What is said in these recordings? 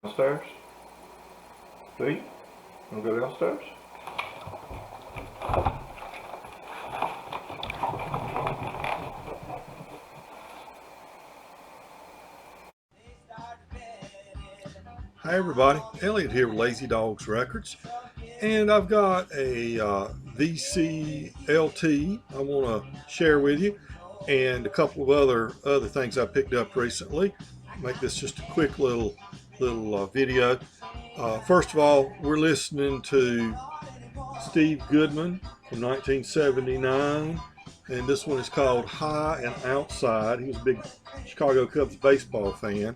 Downstairs? Pete? Wanna go downstairs? Hi everybody, Elliot here with Lazy Dogs Records, and I've got a VCLT I want to share with you, and a couple of other things I picked up recently. Make this just a quick little video. First of all, we're listening to Steve Goodman from 1979, and this one is called High and Outside. He was a big Chicago Cubs baseball fan.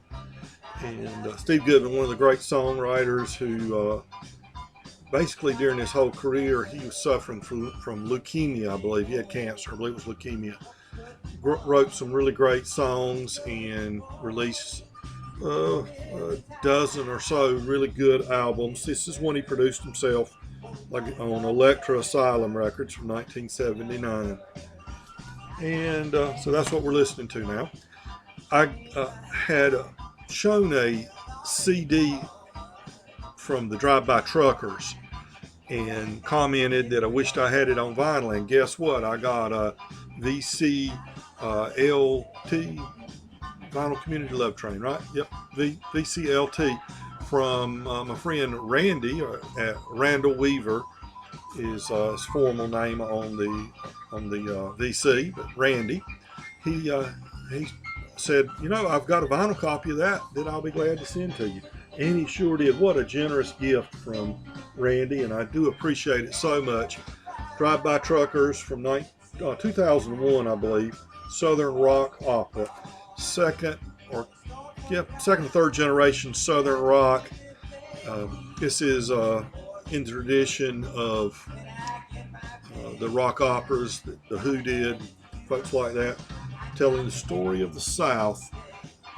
And Steve Goodman, one of the great songwriters who basically during his whole career, he was suffering from leukemia, I believe. He had cancer, I believe it was leukemia. Wrote some really great songs and released a dozen or so really good albums. This is one he produced himself, like on Electra Asylum Records from 1979. And so that's what we're listening to now. I had shown a CD from the Drive-By Truckers and commented that I wished I had it on vinyl, and guess what? I got a VCLT, Vinyl Community Love Train, right? Yep, VCLT from my friend Randy, Randall Weaver is his formal name on the VC, but Randy, he said, you know, I've got a vinyl copy of that I'll be glad to send to you. And he sure did. What a generous gift from Randy, and I do appreciate it so much. Drive-By Truckers from 2001, I believe. Southern rock opera. Second or third generation Southern rock. This is in tradition of the rock operas that the Who did, folks like that, telling the story of the South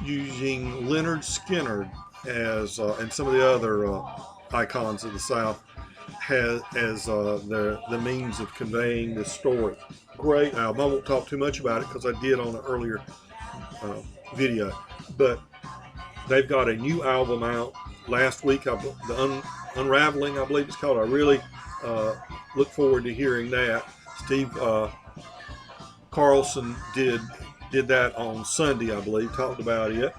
using Leonard Skinner as and some of the other icons of the South as the means of conveying this story. Great album. I won't talk too much about it because I did on an earlier video, but they've got a new album out last week. The Unraveling, I believe it's called. I really look forward to hearing that. Steve Carlson did that on Sunday, I believe, talked about it.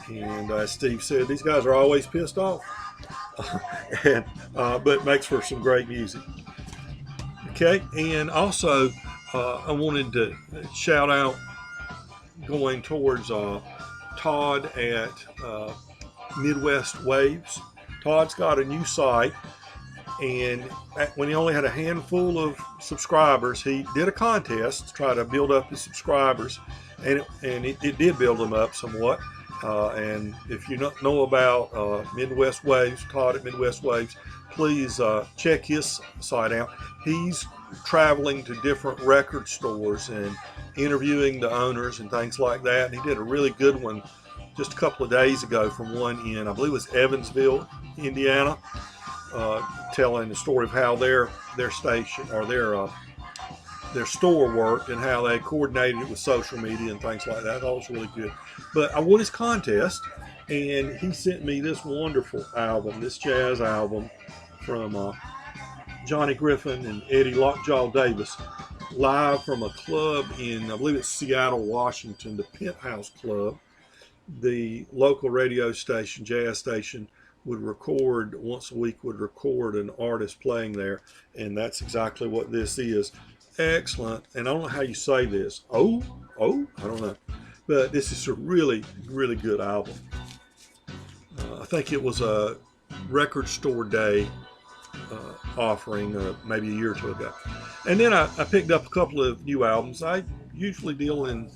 And as Steve said, these guys are always pissed off. But makes for some great music. Okay, and also I wanted to shout out going towards Todd at Midwest Waves. Todd's got a new site, and when he only had a handful of subscribers, he did a contest to try to build up his subscribers, and it did build them up somewhat. And if you don't know about Midwest Waves, Todd at Midwest Waves, please check his site out. He's traveling to different record stores and interviewing the owners and things like that. And he did a really good one just a couple of days ago from one in, I believe it was Evansville, Indiana, telling the story of how their station or their store worked and how they coordinated it with social media and things like that. That was really good. But I won his contest, and he sent me this wonderful album, this jazz album from Johnny Griffin and Eddie Lockjaw Davis, live from a club in, I believe it's Seattle, Washington, the Penthouse Club. The local radio station, jazz station, would record once a week, would record an artist playing there, and that's exactly what this is. Excellent. And I don't know how you say this. I don't know, but this is a really, really good album. I think it was a record store day offering maybe a year or two ago. And then I picked up a couple of new albums. I usually deal in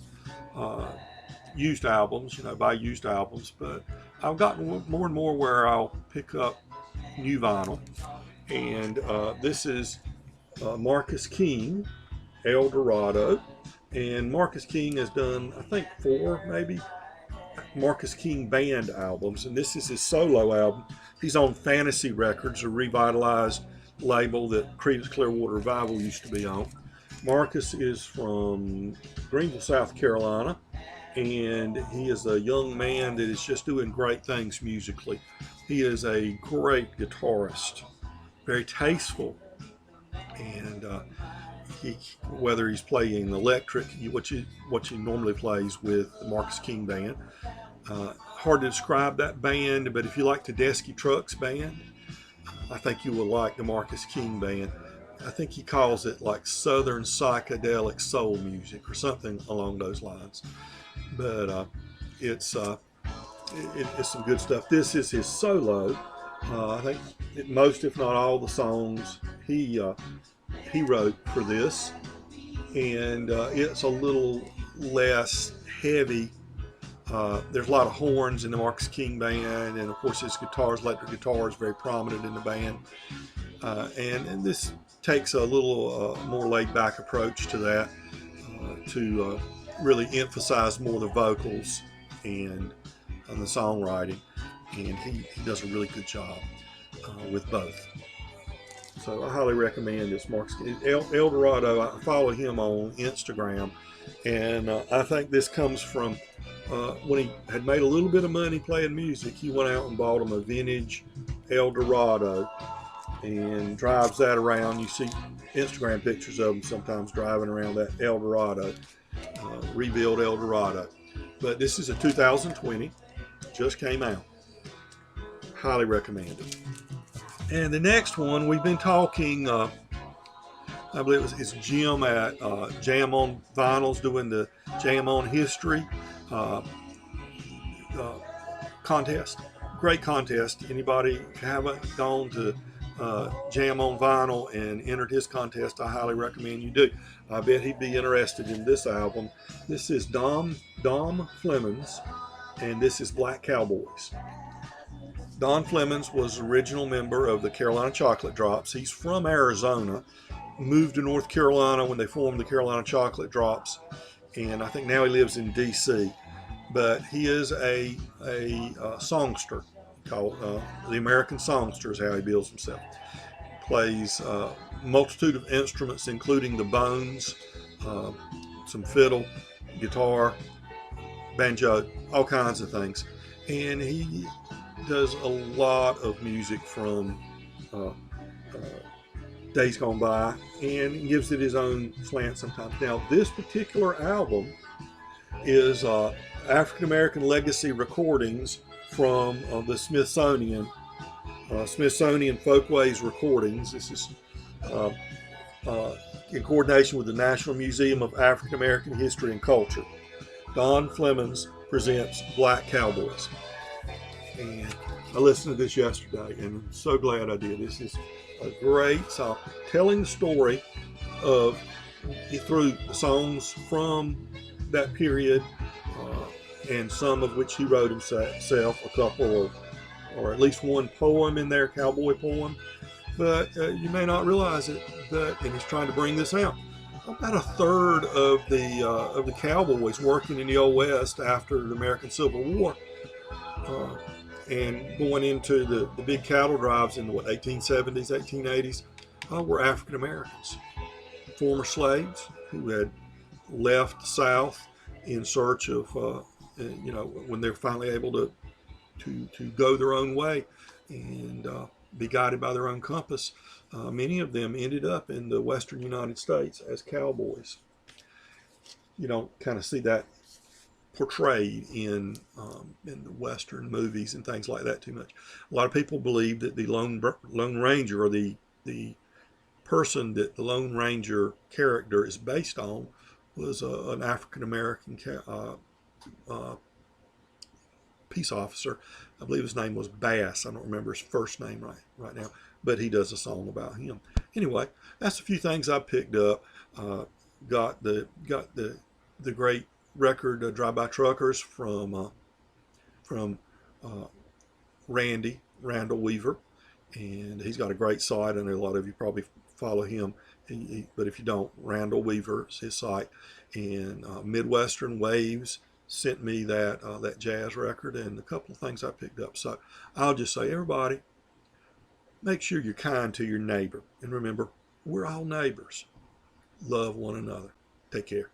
used albums, buy used albums, but I've gotten more and more where I'll pick up new vinyl. And this is Marcus King, El Dorado. And Marcus King has done, I think, 4 maybe Marcus King band albums, and this is his solo album. He's on Fantasy Records, a revitalized label that Creedence Clearwater Revival used to be on. Marcus is from Greenville, South Carolina, and he is a young man that is just doing great things musically. He is a great guitarist, very tasteful, and whether he's playing electric, what he normally plays with the Marcus King Band. Hard to describe that band, but if you like Tedeschi Trucks Band, I think you will like the Marcus King Band. I think he calls it like Southern psychedelic soul music or something along those lines. But it's some good stuff. This is his solo. I think most, if not all, the songs he wrote for this, and it's a little less heavy. There's a lot of horns in the Marcus King Band, and of course his electric guitar is very prominent in the band. And this takes a little more laid-back approach to that, to really emphasize more the vocals and the songwriting, and he does a really good job with both. So I highly recommend this Marcus El Dorado. I follow him on Instagram, and I think this comes from when he had made a little bit of money playing music. He went out and bought him a vintage El Dorado and drives that around. You see Instagram pictures of him sometimes driving around that El Dorado, rebuilt El Dorado. But this is a 2020, just came out. Highly recommend it. And the next one, we've been talking, I believe it's Jim at Jam on Vinyls doing the Jam on History contest. Great contest. Anybody haven't gone to Jam on Vinyl and entered his contest, I highly recommend you do. I bet he'd be interested in this album. This is Dom Clements, and this is Black Cowboys. Don Clements was an original member of the Carolina Chocolate Drops. He's from Arizona, moved to North Carolina when they formed the Carolina Chocolate Drops, and I think now he lives in D.C. But he is a songster, called the American Songster is how he bills himself. Plays a multitude of instruments, including the bones, some fiddle, guitar, banjo, all kinds of things. And he does a lot of music from days gone by, and gives it his own slant sometimes. Now, this particular album is African American Legacy recordings from the Smithsonian Folkways Recordings. This is in coordination with the National Museum of African American History and Culture. Don Clements presents Black Cowboys. And I listened to this yesterday, and I'm so glad I did. This is a great song, telling the story of, through songs from that period, and some of which he wrote himself, a couple or at least one poem in there, cowboy poem. But you may not realize it, and he's trying to bring this out. About a third of the cowboys working in the Old West after the American Civil War, and going into the big cattle drives in the 1870s, 1880s, were African Americans, former slaves who had left the South in search of, when they're finally able to go their own way and be guided by their own compass. Many of them ended up in the Western United States as cowboys. You don't kind of see that portrayed in the Western movies and things like that too much. A lot of people believe that the Lone Ranger, or the person that the Lone Ranger character is based on, was an African American peace officer. I believe his name was Bass. I don't remember his first name right now, but he does a song about him. Anyway, that's a few things I picked up. Got the great record Drive-By Truckers from Randall Weaver, and he's got a great site. I know a lot of you probably follow him, but if you don't, Randall Weaver is his site. And Midwestern Waves sent me that jazz record, and a couple of things I picked up. So I'll just say, everybody, make sure you're kind to your neighbor, and remember, we're all neighbors. Love one another. Take care.